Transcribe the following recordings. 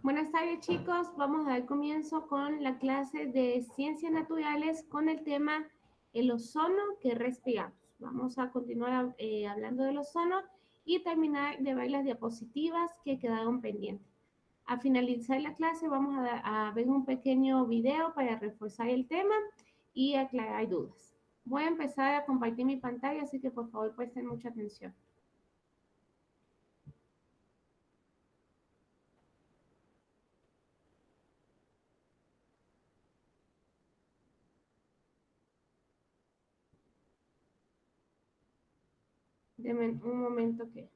Buenas tardes, chicos. Vamos a dar comienzo con la clase de Ciencias Naturales con el tema el ozono que respiramos. Vamos a continuar hablando del ozono y terminar de ver las diapositivas que quedaron pendientes. A finalizar la clase vamos a ver un pequeño video para reforzar el tema y aclarar dudas. Voy a empezar a compartir mi pantalla, así que por favor presten mucha atención. Denme un momento que...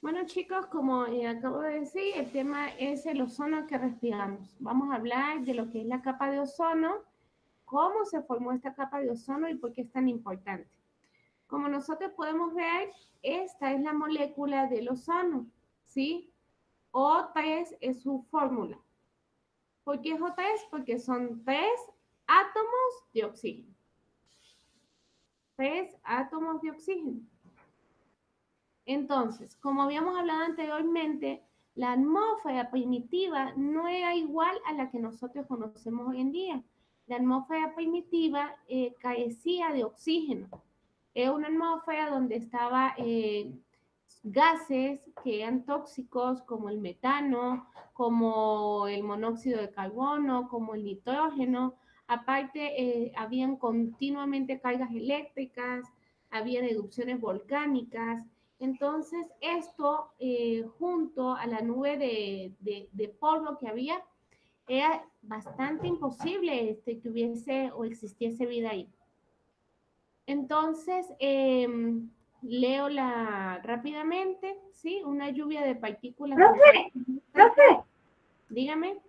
Bueno, chicos, como acabo de decir, el tema es el ozono que respiramos. Vamos a hablar de lo que es la capa de ozono, cómo se formó esta capa de ozono y por qué es tan importante. Como nosotros podemos ver, esta es la molécula del ozono, ¿sí? O3 es su fórmula. ¿Por qué es O3? Porque son 3 átomos de oxígeno. 3 átomos de oxígeno. Entonces, como habíamos hablado anteriormente, la atmósfera primitiva no era igual a la que nosotros conocemos hoy en día. La atmósfera primitiva carecía de oxígeno. Era una atmósfera donde estaban gases que eran tóxicos como el metano, como el monóxido de carbono, como el nitrógeno. Aparte, habían continuamente cargas eléctricas, habían erupciones volcánicas. Entonces, esto junto a la nube de polvo que había, era bastante imposible que hubiese o existiese vida ahí. Entonces, leo rápidamente, ¿sí? Una lluvia de partículas. Profe, Dígame.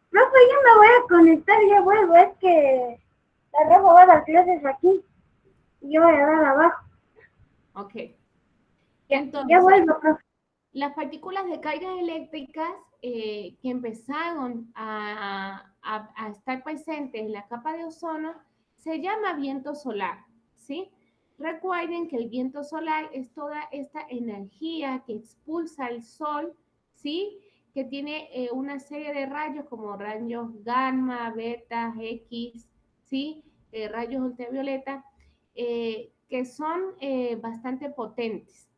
profe, yo me voy a conectar, ya vuelvo, es que la Rafa va a dar clases aquí y yo voy a dar abajo. Ok. Ya Entonces, vuelvo, profe. las partículas de cargas eléctricas que empezaron a estar presentes en la capa de ozono se llama viento solar, ¿sí? Recuerden que el viento solar es toda esta energía que expulsa el sol, ¿sí? Que tiene una serie de rayos como rayos gamma, beta, X, ¿sí? Rayos ultravioleta, que son bastante potentes.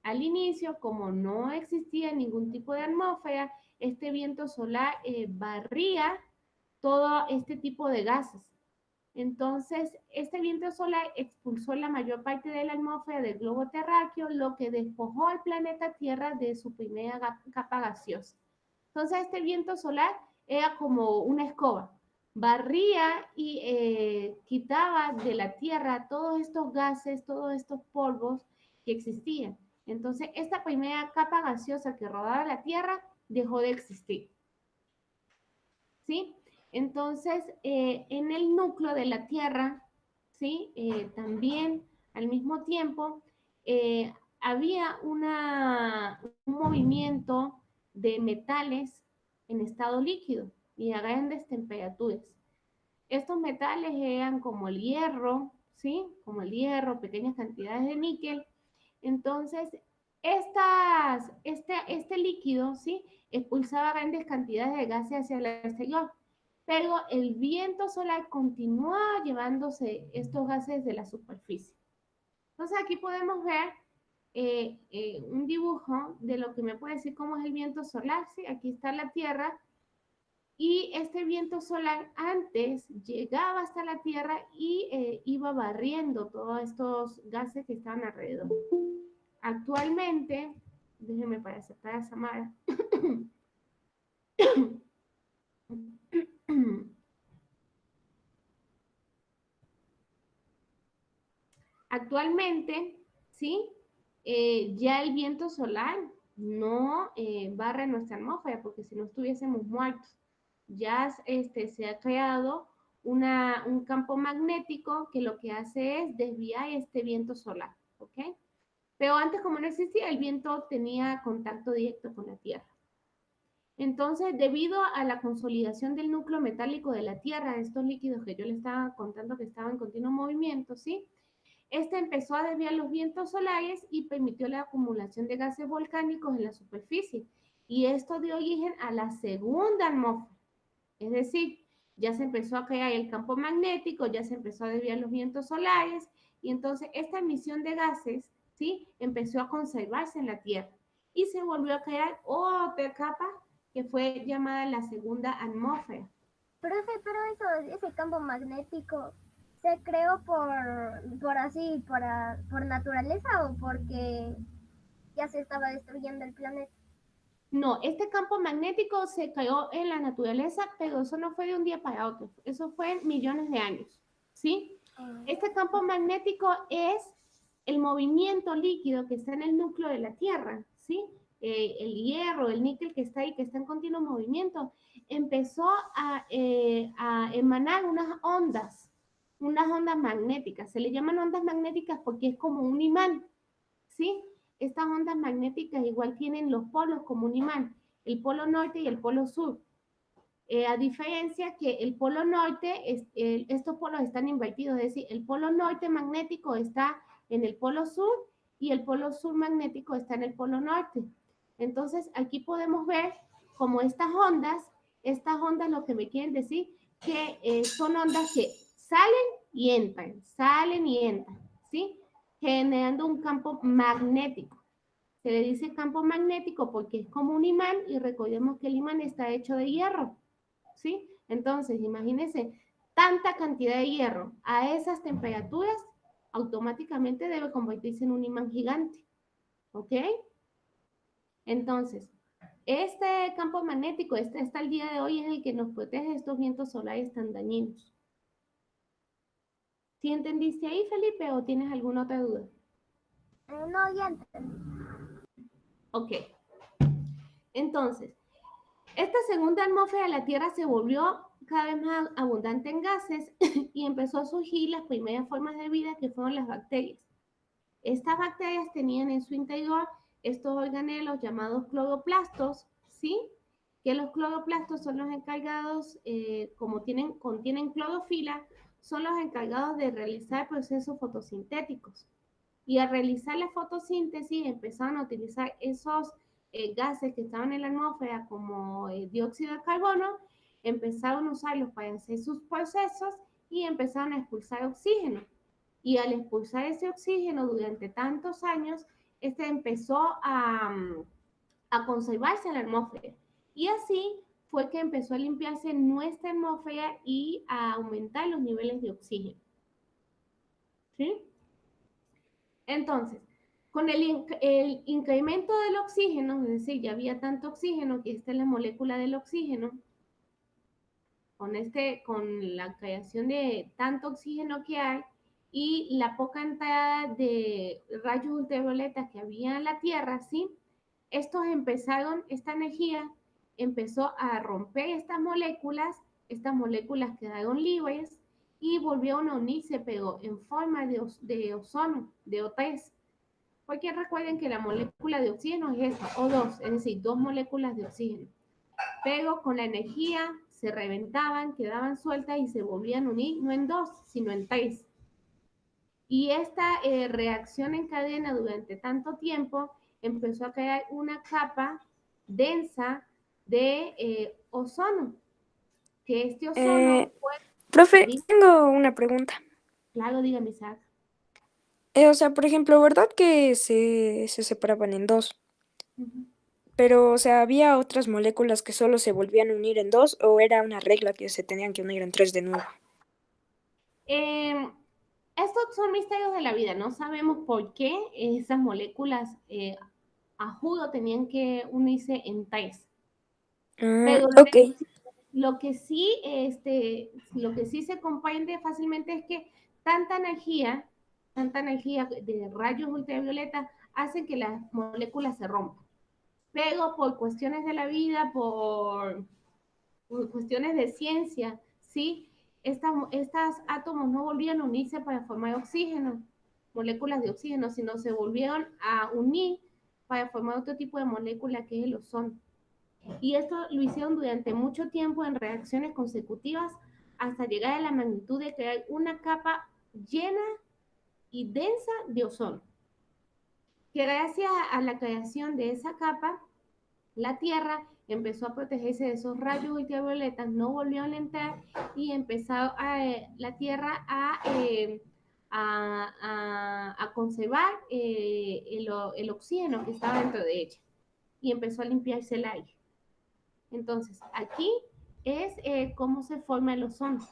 Al inicio, como no existía ningún tipo de atmósfera, este viento solar barría todo este tipo de gases. Entonces, este viento solar expulsó la mayor parte de la atmósfera del globo terráqueo, lo que despojó al planeta Tierra de su primera capa gaseosa. Entonces, este viento solar era como una escoba, barría y quitaba de la Tierra todos estos gases, todos estos polvos que existían. Entonces, esta primera capa gaseosa que rodaba la Tierra dejó de existir. ¿Sí? Entonces, en el núcleo de la Tierra, ¿sí? También al mismo tiempo había un movimiento de metales en estado líquido y a grandes temperaturas. Estos metales eran como el hierro, ¿sí? Como el hierro, pequeñas cantidades de níquel. Entonces, este líquido, ¿sí? Expulsaba grandes cantidades de gases hacia el exterior, pero el viento solar continuaba llevándose estos gases de la superficie. Entonces, aquí podemos ver un dibujo de lo que me puede decir cómo es el viento solar, ¿sí? Aquí está la Tierra, y este viento solar antes llegaba hasta la Tierra y iba barriendo todos estos gases que estaban alrededor. Actualmente, déjenme para aceptar a Samara. Actualmente, ¿sí? Ya el viento solar no barre nuestra atmósfera, porque si no estuviésemos muertos. Ya se ha creado un campo magnético que lo que hace es desviar este viento solar, ¿ok? Pero antes, como no existía, el viento tenía contacto directo con la Tierra. Entonces, debido a la consolidación del núcleo metálico de la Tierra, estos líquidos que yo le estaba contando que estaban en continuo movimiento, ¿sí? Este empezó a desviar los vientos solares y permitió la acumulación de gases volcánicos en la superficie. Y esto dio origen a la segunda atmósfera. Es decir, ya se empezó a crear el campo magnético, ya se empezó a desviar los vientos solares y entonces esta emisión de gases, ¿sí? Empezó a conservarse en la Tierra y se volvió a crear otra capa que fue llamada la segunda atmósfera. Profe, pero ese campo magnético se creó por naturaleza o porque ya se estaba destruyendo el planeta. No, este campo magnético se creó en la naturaleza, pero eso no fue de un día para otro, eso fue en millones de años, ¿sí? Este campo magnético es el movimiento líquido que está en el núcleo de la Tierra, ¿sí? El hierro, el níquel que está ahí, que está en continuo movimiento, empezó a emanar unas ondas magnéticas. Se le llaman ondas magnéticas porque es como un imán, ¿sí? Estas ondas magnéticas igual tienen los polos como un imán, el polo norte y el polo sur. A diferencia que el polo norte, estos polos están invertidos, es decir, el polo norte magnético está en el polo sur y el polo sur magnético está en el polo norte. Entonces, aquí podemos ver como estas ondas lo que me quieren decir que son ondas que salen y entran, ¿sí? Generando un campo magnético. Se le dice campo magnético porque es como un imán y recordemos que el imán está hecho de hierro, ¿sí? Entonces, imagínense, tanta cantidad de hierro a esas temperaturas automáticamente debe convertirse en un imán gigante, ¿ok? Entonces, este campo magnético, hasta el día de hoy, es el que nos protege de estos vientos solares tan dañinos. ¿Sí entendiste ahí, Felipe, o tienes alguna otra duda? No, ya entendí. Ok. Entonces, esta segunda atmósfera de la Tierra se volvió cada vez más abundante en gases y empezó a surgir las primeras formas de vida que fueron las bacterias. Estas bacterias tenían en su interior estos organelos llamados cloroplastos, ¿sí? Que los cloroplastos son los encargados, como contienen clorofila, son los encargados de realizar procesos fotosintéticos. Y al realizar la fotosíntesis empezaron a utilizar esos gases que estaban en la atmósfera como dióxido de carbono, empezaron a usarlos para hacer sus procesos y empezaron a expulsar oxígeno. Y al expulsar ese oxígeno durante tantos años, este empezó a conservarse en la atmósfera. Y así fue que empezó a limpiarse nuestra atmósfera y a aumentar los niveles de oxígeno. ¿Sí? Entonces, con el incremento del oxígeno, es decir, ya había tanto oxígeno, que esta es la molécula del oxígeno, con la creación de tanto oxígeno que hay y la poca entrada de rayos ultravioletas que había en la Tierra, ¿sí? Esta energía empezó a romper estas moléculas quedaron libres y volvieron a unirse, pero en forma de ozono, de O3. Porque recuerden que la molécula de oxígeno es esta, O2, es decir, dos moléculas de oxígeno. Pero con la energía se reventaban, quedaban sueltas y se volvían a unir, no en dos, sino en tres. Y esta reacción en cadena durante tanto tiempo empezó a crear una capa densa de ozono, que este ozono fue... Profe, tengo una pregunta. Claro, dígame, Isaac. O sea, por ejemplo, ¿verdad que se separaban en dos? Pero, o sea, ¿había otras moléculas que solo se volvían a unir en dos o era una regla que se tenían que unir en tres de nuevo? Estos son misterios de la vida, no sabemos por qué esas moléculas a juro tenían que unirse en tres. Pero Ok. lo que sí se comprende fácilmente es que tanta energía de rayos ultravioleta hace que las moléculas se rompan. Pero por cuestiones de la vida, por cuestiones de ciencia, ¿sí? estas átomos no volvían a unirse para formar oxígeno, moléculas de oxígeno, sino se volvieron a unir para formar otro tipo de molécula que es el ozono. Y esto lo hicieron durante mucho tiempo en reacciones consecutivas hasta llegar a la magnitud de crear una capa llena y densa de ozono. Que gracias a la creación de esa capa, la Tierra empezó a protegerse de esos rayos ultravioletas, no volvieron a entrar y empezó la Tierra a conservar el oxígeno que estaba dentro de ella y empezó a limpiarse el aire. Entonces, aquí es cómo se forma el ozono.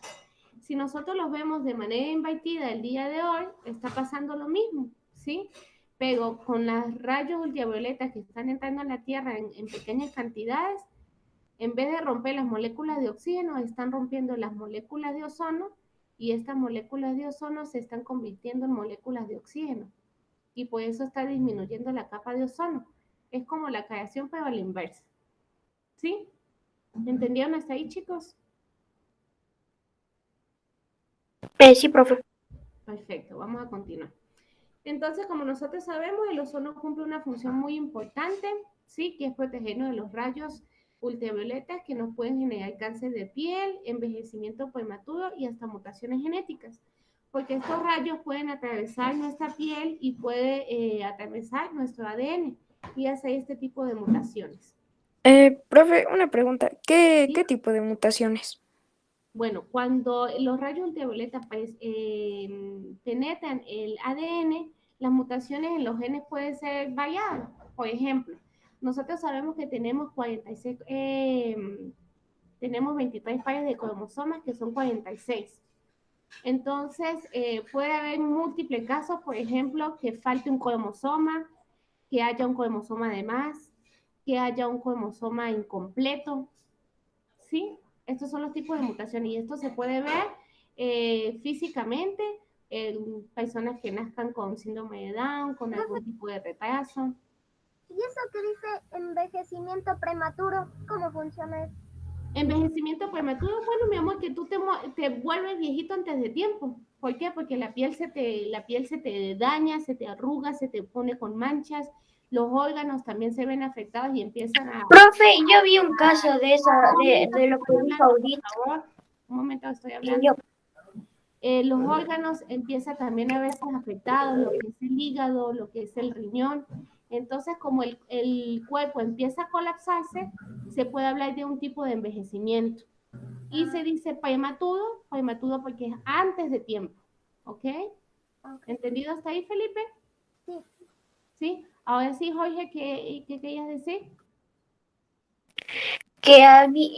Si nosotros los vemos de manera invertida el día de hoy, está pasando lo mismo, ¿sí? Pero con los rayos ultravioletas que están entrando a la Tierra en pequeñas cantidades, en vez de romper las moléculas de oxígeno, están rompiendo las moléculas de ozono y estas moléculas de ozono se están convirtiendo en moléculas de oxígeno. Y por eso está disminuyendo la capa de ozono. Es como la creación, pero a la inversa. ¿Sí? ¿Entendieron hasta ahí, chicos? Sí, profe. Perfecto, vamos a continuar. Entonces, como nosotros sabemos, el ozono cumple una función muy importante, ¿sí? Que es protegernos de los rayos ultravioletas que nos pueden generar cáncer de piel, envejecimiento prematuro y hasta mutaciones genéticas. Porque estos rayos pueden atravesar nuestra piel y puede atravesar nuestro ADN y hacer este tipo de mutaciones. Profe, una pregunta. ¿Qué ¿Sí? tipo de mutaciones? Bueno, cuando los rayos ultravioletas penetran el ADN, las mutaciones en los genes pueden ser variadas. Por ejemplo, nosotros sabemos que tenemos 46, tenemos 23 pares de cromosomas que son 46. Entonces, puede haber múltiples casos, por ejemplo, que falte un cromosoma, que haya un cromosoma de más, que haya un cromosoma incompleto, ¿sí? Estos son los tipos de mutaciones y esto se puede ver físicamente en personas que nazcan con síndrome de Down, con algún tipo de retraso. ¿Y eso que dice envejecimiento prematuro? ¿Cómo funciona eso? Envejecimiento prematuro, bueno, mi amor, que tú te vuelves viejito antes de tiempo. ¿Por qué? Porque la piel se te daña, se te arruga, se te pone con manchas, los órganos también se ven afectados y empiezan a... Profe, yo vi un caso de eso, de lo que dijo Audit. Por favor, un momento, estoy Y hablando. yo, Los órganos empiezan también a veces afectados, lo que es el hígado, lo que es el riñón. Entonces, como el cuerpo empieza a colapsarse, se puede hablar de un tipo de envejecimiento. Y se dice prematuro porque es antes de tiempo. ¿Ok? ¿Entendido hasta ahí, Felipe? Sí. ¿Sí? Ahora sí, Jorge, ¿qué querías decir?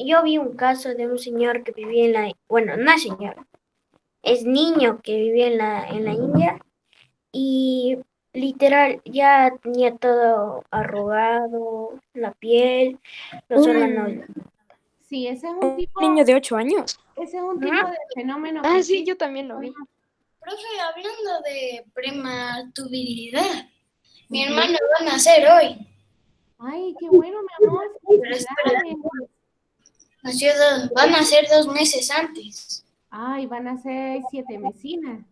yo vi un caso de un señor que vivía en la, bueno, no señor, es niño que vivía en la India y literal ya tenía todo arrugado, la piel, los órganos. Sí, ese es un Un tipo, niño de 8 años. ese es un tipo de fenómeno Ah, que sí, existe. yo también lo vi. Profe, hablando de prematuridad, mi Ujú. hermano va a nacer hoy. Ay, qué bueno, mi amor. Pero espera, Felicidades. va a nacer 2 meses antes. Ay, van a ser 7 mesinas.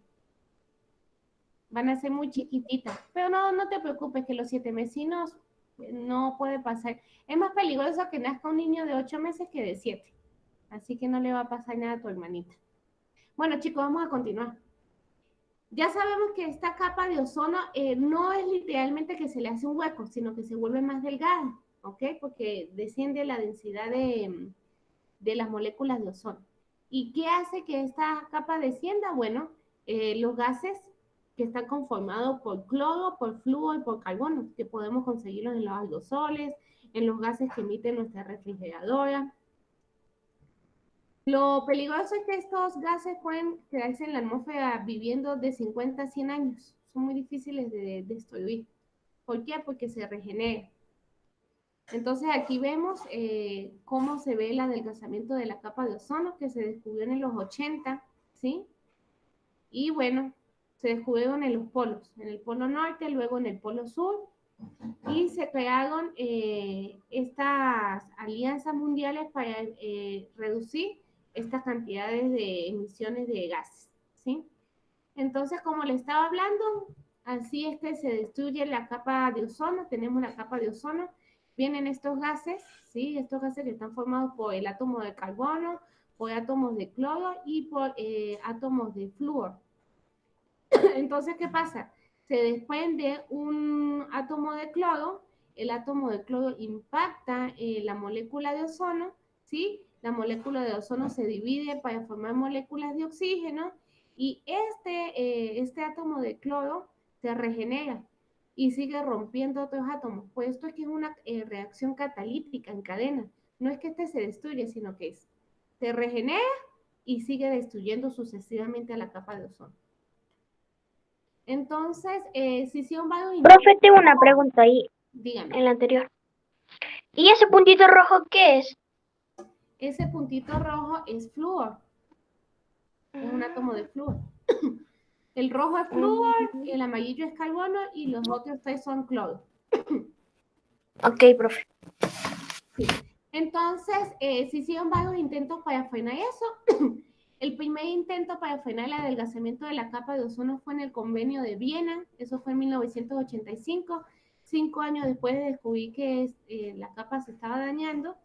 Van a ser muy chiquititas. Pero no te preocupes, que los 7 mesinos no puede pasar. Es más peligroso que nazca un niño de 8 meses que de 7. Así que no le va a pasar nada a tu hermanita. Bueno, chicos, vamos a continuar. Ya sabemos que esta capa de ozono no es literalmente que se le hace un hueco, sino que se vuelve más delgada, ¿ok? Porque desciende la densidad de las moléculas de ozono. ¿Y qué hace que esta capa descienda? Bueno, los gases que están conformados por cloro, por flúor y por carbono, que podemos conseguirlos en los aerosoles, en los gases que emite nuestra refrigeradora. Lo peligroso es que estos gases pueden quedarse en la atmósfera viviendo de 50 a 100 años. Son muy difíciles de destruir. ¿Por qué? Porque se regenera. Entonces aquí vemos cómo se ve el adelgazamiento de la capa de ozono que se descubrió en los 80, ¿sí? Y bueno, se descubrieron en los polos, en el polo norte, luego en el polo sur, y se crearon estas alianzas mundiales para reducir estas cantidades de emisiones de gases, ¿sí? Entonces, como le estaba hablando, así es que se destruye la capa de ozono, tenemos la capa de ozono, vienen estos gases, ¿sí? Estos gases que están formados por el átomo de carbono, por átomos de cloro y por átomos de flúor. Entonces, ¿qué pasa? Se desprende un átomo de cloro, el átomo de cloro impacta la molécula de ozono, ¿sí? La molécula de ozono se divide para formar moléculas de oxígeno y este átomo de cloro se regenera y sigue rompiendo otros átomos. Pues esto es que es una reacción catalítica en cadena. No es que este se destruye, sino que se regenera y sigue destruyendo sucesivamente a la capa de ozono. Entonces, si hicieron varios Profe, tengo una pregunta ahí dígame, en la anterior. ¿Y ese puntito rojo qué es? ese puntito rojo es flúor, es un átomo de flúor. El rojo es flúor, el amarillo es carbono y los otros tres son cloro. Ok, profe. Sí. Entonces, se hicieron varios intentos para frenar eso. El primer intento para frenar el adelgazamiento de la capa de ozono fue en el convenio de Viena, eso fue en 1985, 5 años después de descubrir que la capa se estaba dañando,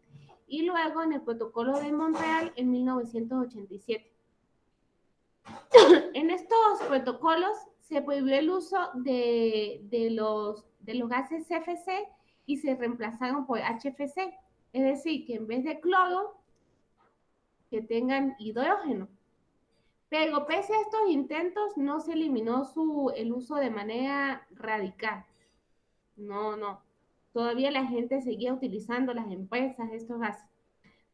y luego en el protocolo de Montreal en 1987. En estos protocolos se prohibió el uso de los gases CFC y se reemplazaron por HFC, es decir, que en vez de cloro, que tengan hidrógeno. Pero pese a estos intentos, no se eliminó el uso de manera radical. No. Todavía la gente seguía utilizando, las empresas, estos gases.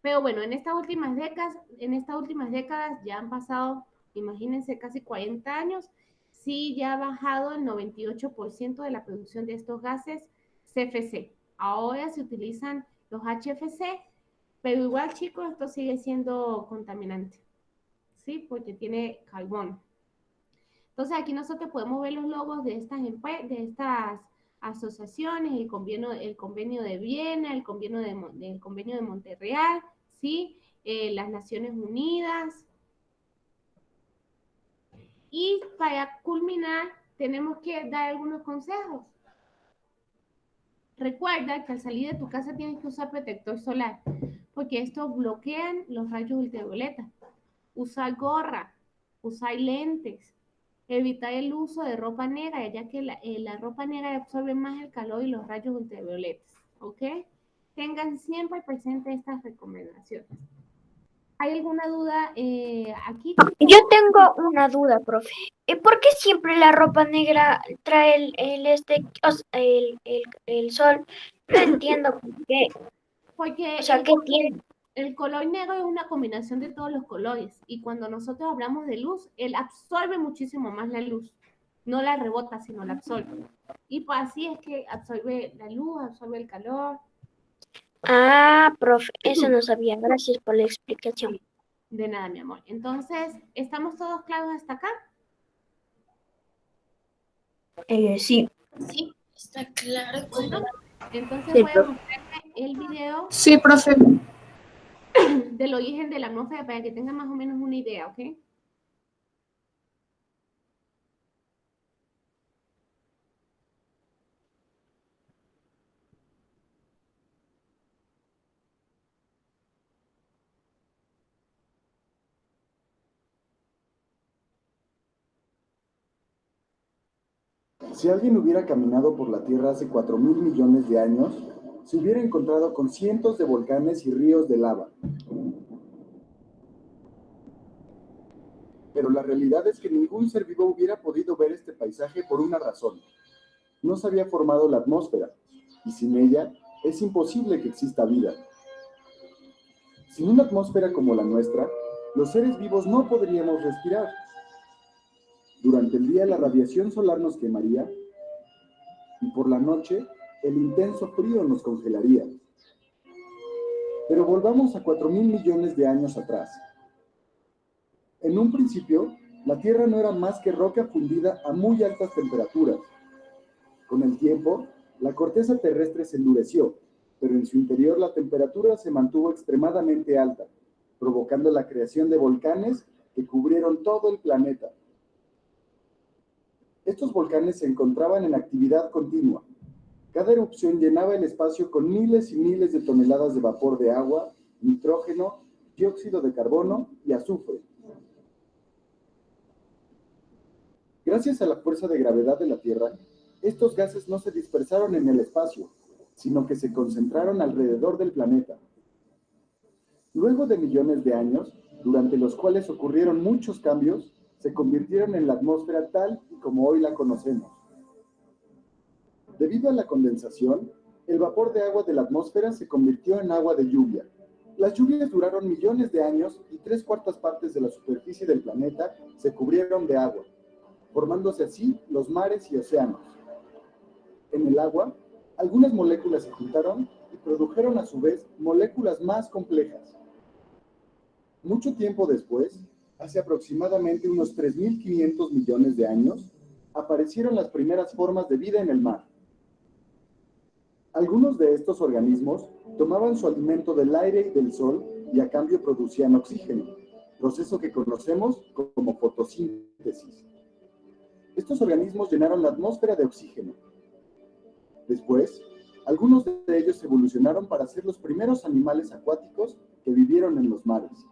Pero bueno, en estas últimas décadas ya han pasado, imagínense, casi 40 años, sí ya ha bajado el 98% de la producción de estos gases CFC. Ahora se utilizan los HFC, pero igual, chicos, esto sigue siendo contaminante, ¿sí? Porque tiene carbono. Entonces, aquí nosotros podemos ver los logos de estas asociaciones, el convenio de Viena, el convenio de Montreal, ¿sí? Las Naciones Unidas. Y para culminar, tenemos que dar algunos consejos. Recuerda que al salir de tu casa tienes que usar protector solar, porque estos bloquean los rayos ultravioleta. Usar gorra, usar lentes, evitar el uso de ropa negra, ya que la ropa negra absorbe más el calor y los rayos ultravioletas, ¿ok? Tengan siempre presente estas recomendaciones. ¿Hay alguna duda aquí? Yo tengo una duda, profe. ¿Por qué siempre la ropa negra trae el sol? No entiendo por qué. Porque O sea, ¿qué tiene? el color negro es una combinación de todos los colores y cuando nosotros hablamos de luz, él absorbe muchísimo más la luz. No la rebota, sino la absorbe. Y pues así es que absorbe la luz, absorbe el calor. Ah, profe, eso no sabía. Gracias por la explicación. De nada, mi amor. Entonces, ¿estamos todos claros hasta acá? Sí. Sí, está claro. Bueno, entonces Sí, voy a profe. mostrarle el video Sí, profe. del origen de la atmósfera para que tengan más o menos una idea, ¿ok? Si alguien hubiera caminado por la Tierra hace 4.000 millones de años, se hubiera encontrado con cientos de volcanes y ríos de lava. Pero la realidad es que ningún ser vivo hubiera podido ver este paisaje por una razón. No se había formado la atmósfera, y sin ella es imposible que exista vida. Sin una atmósfera como la nuestra, los seres vivos no podríamos respirar. Durante el día la radiación solar nos quemaría, y por la noche el intenso frío nos congelaría. Pero volvamos a 4.000 millones de años atrás. En un principio, la Tierra no era más que roca fundida a muy altas temperaturas. Con el tiempo, la corteza terrestre se endureció, pero en su interior la temperatura se mantuvo extremadamente alta, provocando la creación de volcanes que cubrieron todo el planeta. Estos volcanes se encontraban en actividad continua. Cada erupción llenaba el espacio con miles y miles de toneladas de vapor de agua, nitrógeno, dióxido de carbono y azufre. Gracias a la fuerza de gravedad de la Tierra, estos gases no se dispersaron en el espacio, sino que se concentraron alrededor del planeta. Luego de millones de años, durante los cuales ocurrieron muchos cambios, se convirtieron en la atmósfera tal y como hoy la conocemos. Debido a la condensación, el vapor de agua de la atmósfera se convirtió en agua de lluvia. Las lluvias duraron millones de años y 3/4 partes de la superficie del planeta se cubrieron de agua, formándose así los mares y océanos. En el agua, algunas moléculas se juntaron y produjeron a su vez moléculas más complejas. Mucho tiempo después, hace aproximadamente unos 3.500 millones de años, aparecieron las primeras formas de vida en el mar. Algunos de estos organismos tomaban su alimento del aire y del sol y a cambio producían oxígeno, proceso que conocemos como fotosíntesis. Estos organismos llenaron la atmósfera de oxígeno. Después, algunos de ellos evolucionaron para ser los primeros animales acuáticos que vivieron en los mares.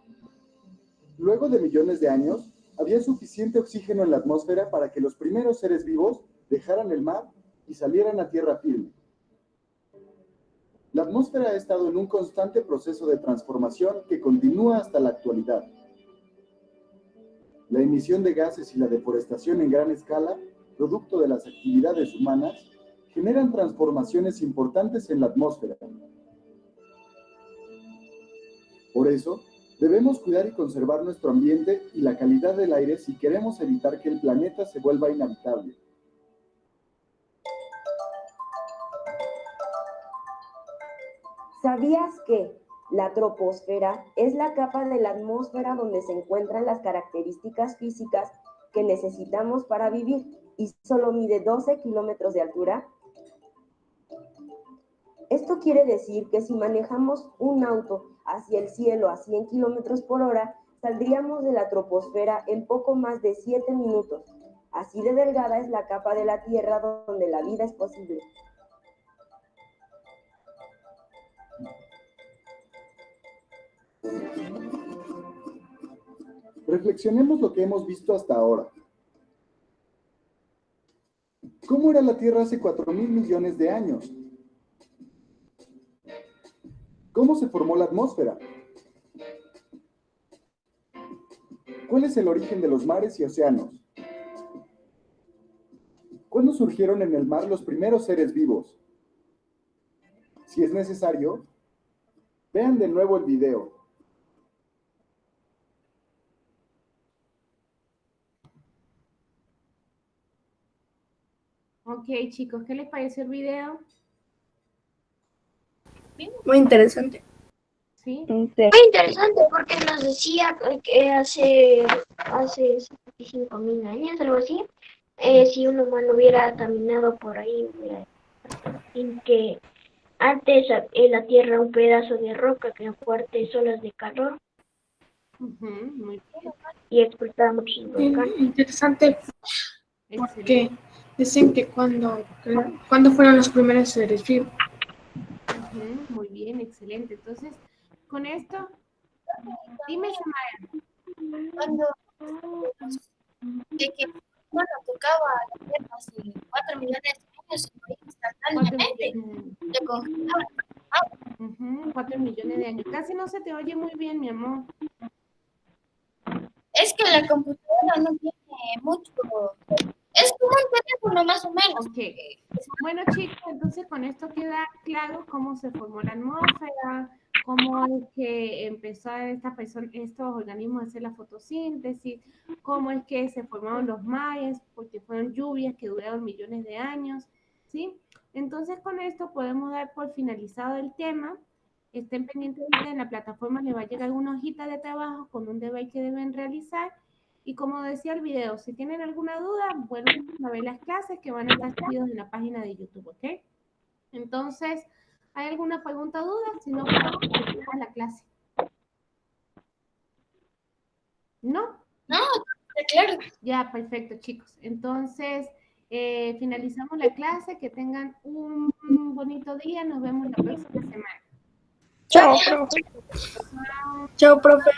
Luego de millones de años, había suficiente oxígeno en la atmósfera para que los primeros seres vivos dejaran el mar y salieran a tierra firme. La atmósfera ha estado en un constante proceso de transformación que continúa hasta la actualidad. La emisión de gases y la deforestación en gran escala, producto de las actividades humanas, generan transformaciones importantes en la atmósfera. Por eso, debemos cuidar y conservar nuestro ambiente y la calidad del aire si queremos evitar que el planeta se vuelva inhabitable. ¿Sabías que la troposfera es la capa de la atmósfera donde se encuentran las características físicas que necesitamos para vivir y solo mide 12 kilómetros de altura? Esto quiere decir que si manejamos un auto hacia el cielo a 100 kilómetros por hora, saldríamos de la troposfera en poco más de 7 minutos. Así de delgada es la capa de la Tierra donde la vida es posible. Reflexionemos lo que hemos visto hasta ahora. ¿Cómo era la Tierra hace 4.000 millones de años? ¿Cómo se formó la atmósfera? ¿Cuál es el origen de los mares y océanos? ¿Cuándo surgieron en el mar los primeros seres vivos? Si es necesario, vean de nuevo el video. Ok, chicos, ¿qué les pareció el video? Muy interesante. ¿Sí? Muy interesante porque nos decía que hace 75.000 años, algo así, si un humano hubiera caminado por ahí, sin que antes la Tierra un pedazo de roca con fuertes olas de calor Muy bien. y explotaba muchos volcanes. Interesante Excelente. porque dicen que cuando fueron los primeros seres vivos. Muy bien, excelente. Entonces, con esto, dime, Samara. Cuando bueno, tocaba la Tierra hace 4 millones de años, se moría 4 instantáneamente. millones. Se congelaba. 4 millones de años. Casi no se te oye muy bien, mi amor. Es que la computadora no tiene mucho. Es como un teléfono más o menos. Ok. Bueno, chicos, entonces con esto queda claro cómo se formó la atmósfera, cómo es que empezó estos organismos a hacer la fotosíntesis, cómo es que se formaron los mares, porque fueron lluvias que duraron millones de años, ¿sí? Entonces con esto podemos dar por finalizado el tema. Estén pendientes de en la plataforma, les va a llegar una hojita de trabajo con un deber que deben realizar. Y como decía el video, si tienen alguna duda, vuelven a ver las clases que van a estar subidas en la página de YouTube, ¿ok? Entonces, ¿hay alguna pregunta o duda? Si no, podemos empezar la clase. ¿No? No, claro. Ya, perfecto, chicos. Entonces, finalizamos la clase. Que tengan un bonito día. Nos vemos la próxima semana. Chao, profe. Chao, profe.